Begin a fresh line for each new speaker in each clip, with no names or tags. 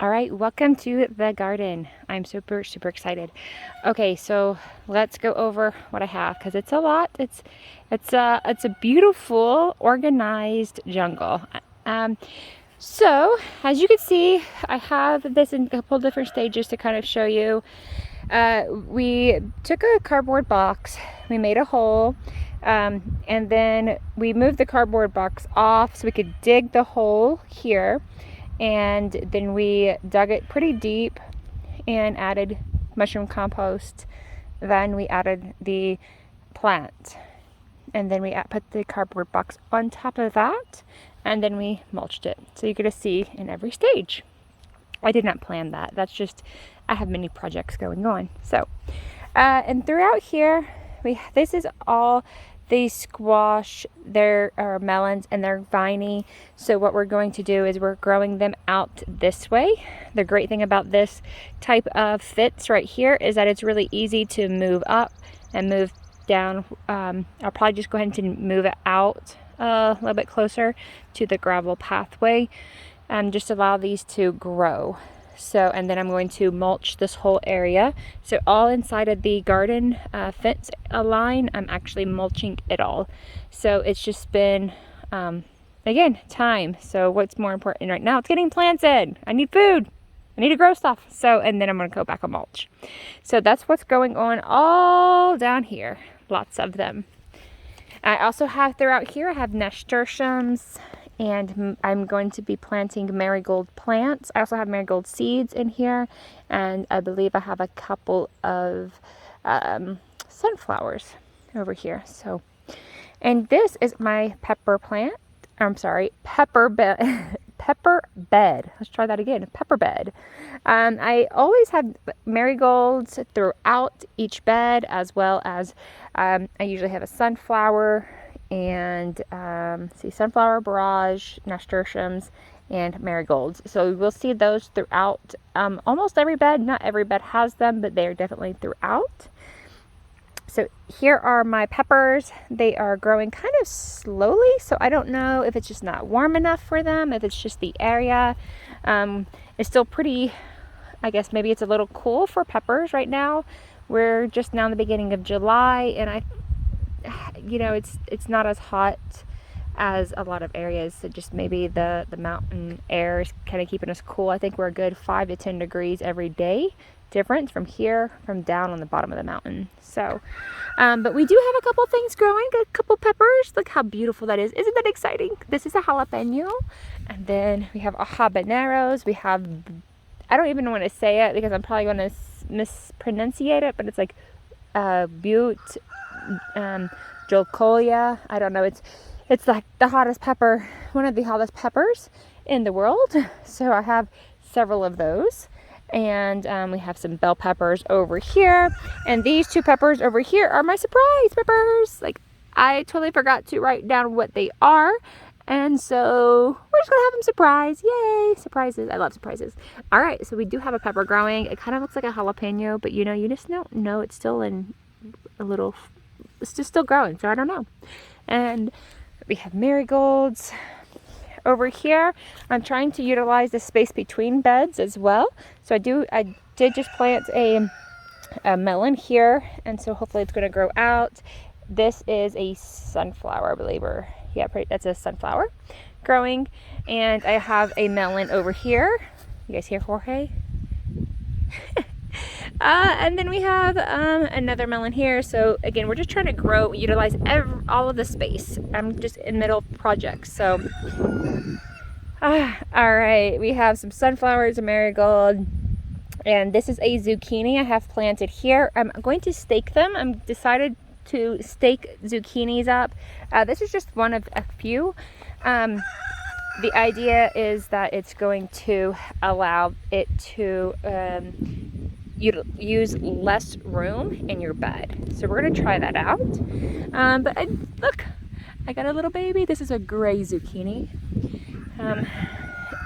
All right, welcome to the garden. I'm super excited. Okay, so let's go over what I have because it's a lot. It's a beautiful, organized jungle. Um, so as you can see, I have this in a couple different stages to kind of show you. We took a cardboard box, we made a hole, and then we moved the cardboard box off so we could dig the hole here. And then we dug it pretty deep and added mushroom compost. Then we added the plant. And then we put the cardboard box on top of that. And then we mulched it. So you're going to see in every stage. I did not plan that. That's just, I have many projects going on. So, and throughout here, this is all the squash. There are melons and they're viney. So what we're going to do is we're growing them out this way. The great thing about this type of fence right here is that it's really easy to move up and move down. I'll probably just go ahead and move it out a little bit closer to the gravel pathway and just allow these to grow. So, and then I'm going to mulch this whole area. So all inside of the garden fence line, I'm actually mulching it all. So it's just been, again, time. So what's more important right now? It's getting plants in. I need food. I need to grow stuff. So, and then I'm going to go back and mulch. So that's what's going on all down here. Lots of them. I also have throughout here, I have nasturtiums, and I'm going to be planting marigold plants. I also have marigold seeds in here, and I believe I have a couple of sunflowers over here. So, and this is my pepper plant. I'm sorry, pepper bed. Pepper bed. Let's try that again. Pepper bed. I always have marigolds throughout each bed, as well as I usually have a sunflower and sunflower, borage, nasturtiums, and marigolds. So we'll see those throughout almost every bed. Not every bed has them, but they are definitely throughout. So here are my peppers. They are growing kind of slowly, so I don't know if it's just not warm enough for them, if it's just the area. It's still pretty, I guess maybe it's a little cool for peppers right now. We're just now in the beginning of July, and it's not as hot as a lot of areas. So just maybe the mountain air is kind of keeping us cool. I think we're a good 5 to 10 degrees every day difference from here, from down on the bottom of the mountain. So, but we do have a couple things growing, a couple peppers. Look how beautiful that is. Isn't that exciting? This is a jalapeno. And then we have habaneros. We have, I don't even want to say it because I'm probably going to mispronunciate it, but it's like butte, jolcolia. I don't know. It's like the hottest pepper, one of the hottest peppers in the world. So I have several of those. And we have some bell peppers over here. And these two peppers over here are my surprise peppers. Like, I totally forgot to write down what they are. And so we're just gonna have them surprise. Yay, surprises. I love surprises. All right, so we do have a pepper growing. It kind of looks like a jalapeno, but you just don't know. It's still in it's just still growing, so I don't know. And we have marigolds. Over here, I'm trying to utilize the space between beds as well. So I did just plant a melon here, and so hopefully it's going to grow out. This is a sunflower, I believe, that's a sunflower growing. And I have a melon over here. You guys hear Jorge? And then we have another melon here. So again, we're just trying to utilize all of the space. I'm just in middle of projects. So, all right, we have some sunflowers, a marigold, and this is a zucchini I have planted here. I'm going to stake them. I'm decided to stake zucchinis up. This is just one of a few. The idea is that it's going to allow it to use less room in your bed. So we're going to try that out. Look, I got a little baby. This is a gray zucchini.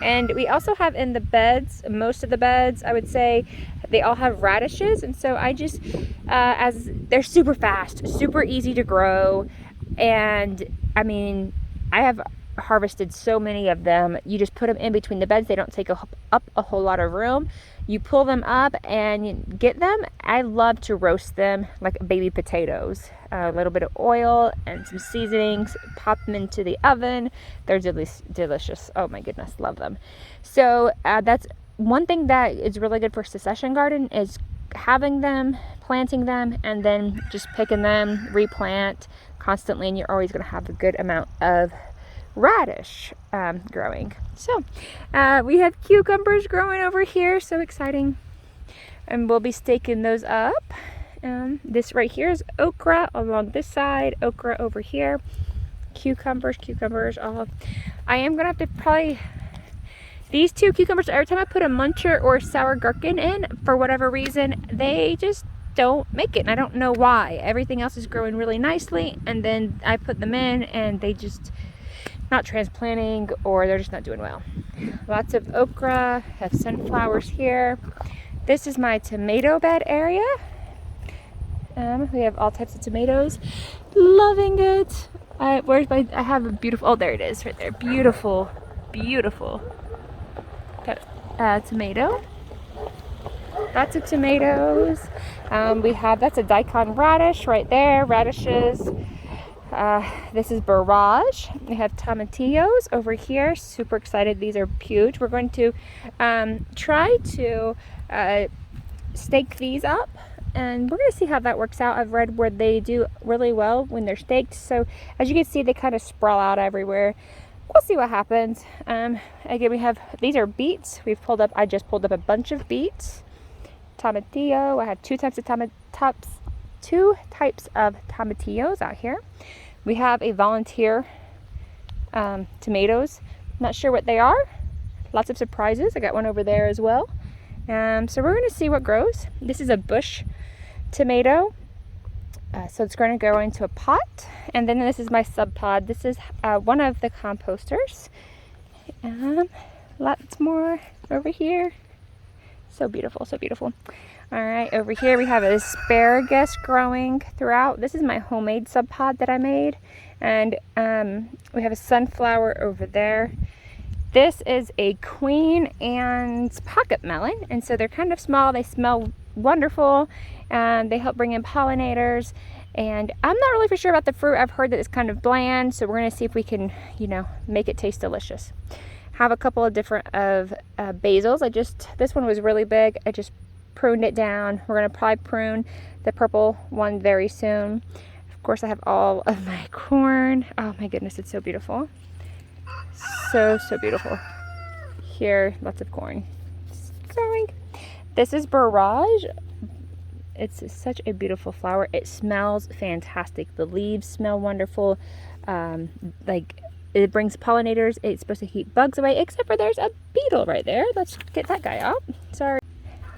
And we also have in the beds, most of the beds, I would say, they all have radishes. And so I just, as they're super fast, super easy to grow. And I mean, I have harvested so many of them. You just put them in between the beds. They don't take up a whole lot of room. You pull them up and you get them. I love to roast them like baby potatoes. A little bit of oil and some seasonings. Pop them into the oven. They're delicious. Oh my goodness, love them. So that's one thing that is really good for succession garden, is having them, planting them, and then just picking them, replant constantly, and you're always going to have a good amount of radish growing. So we have cucumbers growing over here, so exciting, and we'll be staking those up. This right here is okra along this side, okra over here, cucumbers all. I am gonna have to probably, these two cucumbers, every time I put a muncher or sour gherkin in, for whatever reason, they just don't make it, and I don't know why. Everything else is growing really nicely, and then I put them in and they just not transplanting, or they're just not doing well. Lots of okra, have sunflowers here. This is my tomato bed area. We have all types of tomatoes. Loving it. I have a beautiful, oh there it is right there. Beautiful tomato. Lots of tomatoes. We have, that's a daikon radish right there. Radishes. This is barrage. We have tomatillos over here. Super excited. These are huge. We're going to try to stake these up, and we're going to see how that works out. I've read where they do really well when they're staked. So as you can see, they kind of sprawl out everywhere. We'll see what happens. Again, we have, these are beets. I just pulled up a bunch of beets. Tomatillo. I have two types of tomatillos out here. We have a volunteer tomatoes. Not sure what they are. Lots of surprises. I got one over there as well. So we're going to see what grows. This is a bush tomato. So it's going to go into a pot. And then this is my sub pod. This is one of the composters. Lots more over here. So beautiful, so beautiful. All right, over here we have asparagus growing throughout. This is my homemade sub pod that I made. And we have a sunflower over there. This is a Queen Anne's pocket melon. And so they're kind of small. They smell wonderful. And they help bring in pollinators. And I'm not really for sure about the fruit. I've heard that it's kind of bland. So we're going to see if we can, make it taste delicious. Have a couple of different basils. This one was really big. I just pruned it down. We're going to probably prune the purple one very soon. Of course, I have all of my corn. Oh my goodness, it's so beautiful. So beautiful. Here, lots of corn. It's growing. This is barrage. It's such a beautiful flower. It smells fantastic. The leaves smell wonderful. It brings pollinators. It's supposed to keep bugs away, except for there's a beetle right there. Let's get that guy out. Sorry.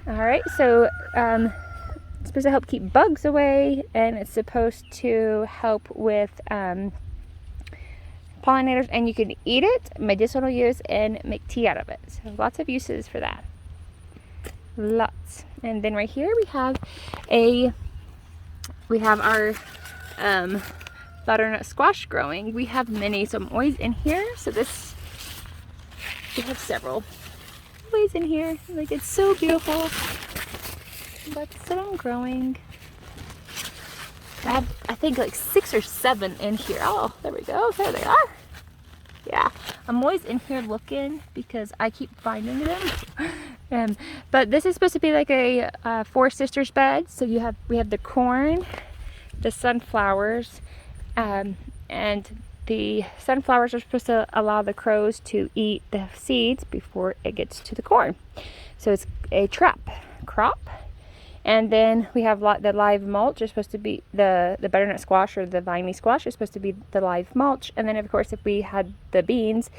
All right, so it's supposed to help keep bugs away, and it's supposed to help with pollinators, and you can eat it, medicinal use, and make tea out of it. So lots of uses for that. Lots. And then right here we have our butternut squash growing. We have many, so I'm always in here. So we have several always in here. Like, it's so beautiful. Lots of them growing. I have, I think, like 6 or 7 in here. Oh, there we go. There they are. Yeah, I'm always in here looking because I keep finding them. But this is supposed to be like a Four Sisters bed. So we have the corn, the sunflowers, and the sunflowers are supposed to allow the crows to eat the seeds before it gets to the corn. So it's a crop. And then we have the live mulch is supposed to be the butternut squash, or the viney squash is supposed to be the live mulch. And then of course, if we had the beans,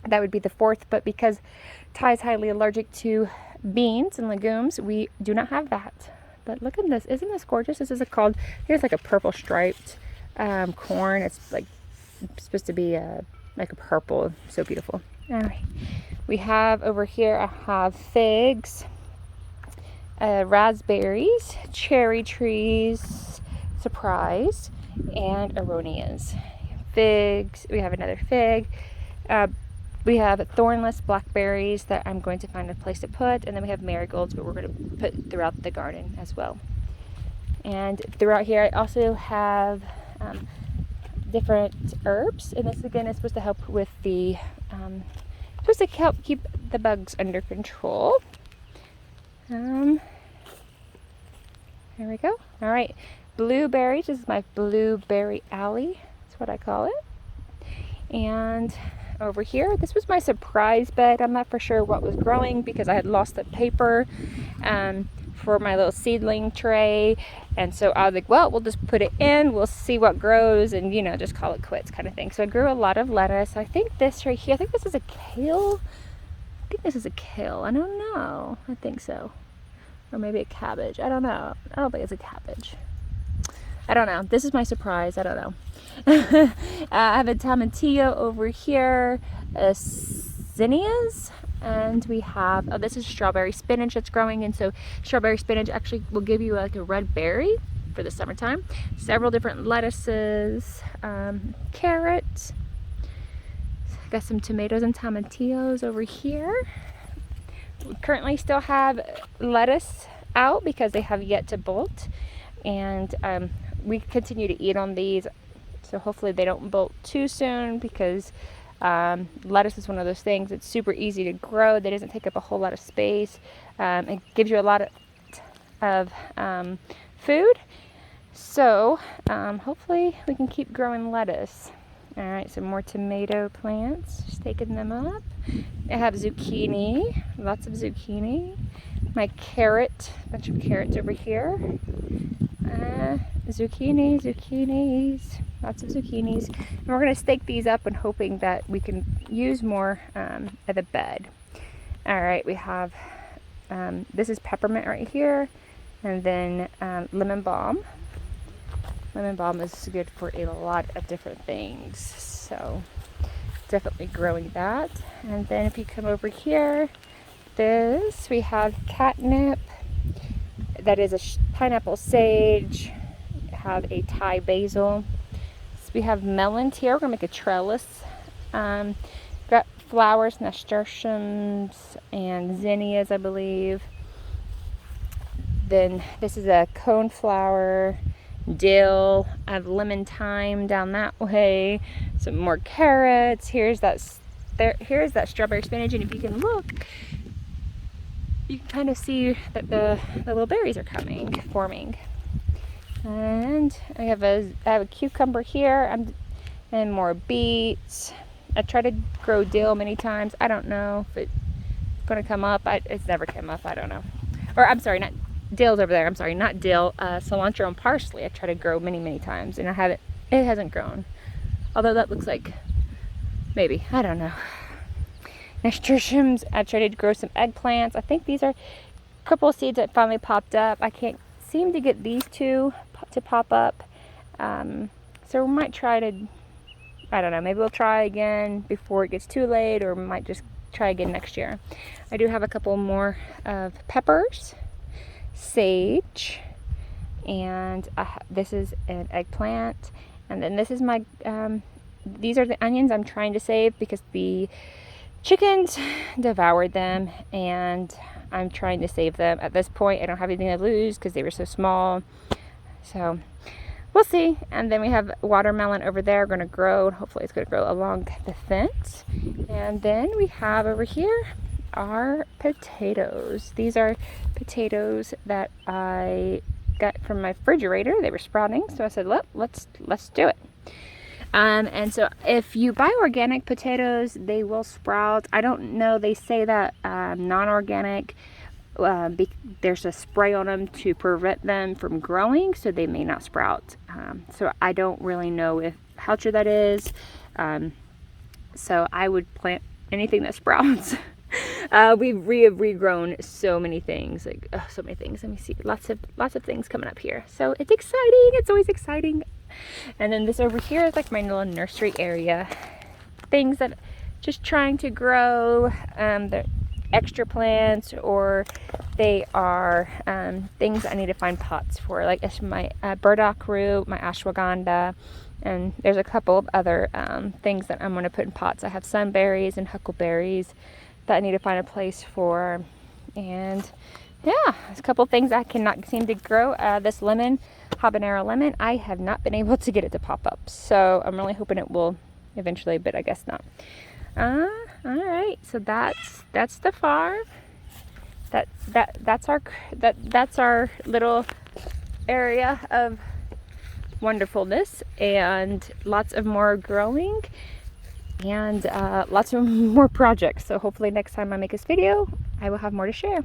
that would be the fourth. But because Ty is highly allergic to beans and legumes, we do not have that. But look at this. Isn't this gorgeous? This is here's like a purple striped corn. It's like supposed to be like a purple. So beautiful. All right. We have over here, I have figs, raspberries, cherry trees, surprise, and aronias. figs. We have another fig. We have thornless blackberries that I'm going to find a place to put, and then we have marigolds, but we're going to put throughout the garden as well. And throughout here I also have different herbs, and this again is supposed to help with the supposed to help keep the bugs under control. There we go. All right, blueberries. This is my blueberry alley. That's what I call it. And over here, this was my surprise bed. I'm not for sure what was growing because I had lost the paper for my little seedling tray, and so I was like, well, we'll just put it in, we'll see what grows, and you know, just call it quits kind of thing. So I grew a lot of lettuce. I think this right here, I think this is a kale. I think this is a kale. I don't know. I think so. Or maybe a cabbage. I don't know. I don't think it's a cabbage. I don't know. This is my surprise. I don't know. I have a tomatillo over here, zinnias, and we have, oh, this is strawberry spinach that's growing, and so strawberry spinach actually will give you like a red berry for the summertime. Several different lettuces, carrots. Got some tomatoes and tomatillos over here. We currently still have lettuce out because they have yet to bolt, and we continue to eat on these, so hopefully they don't bolt too soon, because lettuce is one of those things. It's super easy to grow. It doesn't take up a whole lot of space. It gives you a lot of food. So hopefully we can keep growing lettuce. All right, some more tomato plants. Just taking them up. I have zucchini. Lots of zucchini. My carrot. Bunch of carrots over here. Zucchinis. Lots of zucchinis. And we're going to stake these up and hoping that we can use more of the bed. All right, we have, this is peppermint right here, and then lemon balm. Lemon balm is good for a lot of different things, so definitely growing that. And then if you come over here, we have catnip. That is a pineapple sage. We have a Thai basil. So we have melons here. We're gonna make a trellis. Got flowers, nasturtiums, and zinnias, I believe. Then this is a coneflower, dill. I have lemon thyme down that way. Some more carrots. Here's that strawberry spinach, and if you can look, you can kind of see that the little berries are forming. And I have a cucumber here, and more beets. I tried to grow dill many times. I don't know if it's going to come up. It's never come up. I don't know. Or I'm sorry, not dill's over there. I'm sorry, not dill. Cilantro and parsley. I tried to grow many times, and it hasn't grown. Although that looks like maybe. I don't know. Nasturtiums. I tried to grow some eggplants. I think these are a couple of seeds that finally popped up. I can't seem to get these two to pop up. So we might try to, I don't know, maybe we'll try again before it gets too late, or we might just try again next year. I do have a couple more of peppers, sage, and this is an eggplant. And then this is my, these are the onions I'm trying to save because the chickens devoured them, and I'm trying to save them. At this point, I don't have anything to lose because they were so small. So we'll see. And then we have watermelon over there going to grow. Hopefully it's going to grow along the fence. And then we have over here our potatoes. These are potatoes that I got from my refrigerator. They were sprouting, so I said, let's do it. And so if you buy organic potatoes, they will sprout. I don't know, they say that non-organic, there's a spray on them to prevent them from growing, so they may not sprout. So I don't really know how true that is. So I would plant anything that sprouts. We have regrown so many things, so many things. Let me see, lots of things coming up here. So it's exciting. It's always exciting. And then this over here is like my little nursery area. Things that just trying to grow, the extra plants, or they are things I need to find pots for. Like my burdock root, my ashwagandha, And there's a couple of other things that I'm going to put in pots. I have sunberries and huckleberries that I need to find a place for. And yeah, there's a couple of things I cannot seem to grow. This lemon, habanero lemon, I have not been able to get it to pop up. So I'm really hoping it will eventually, but I guess not. All right, so that's the farm. That's our little area of wonderfulness, and lots of more growing, and lots of more projects. So hopefully next time I make this video, I will have more to share.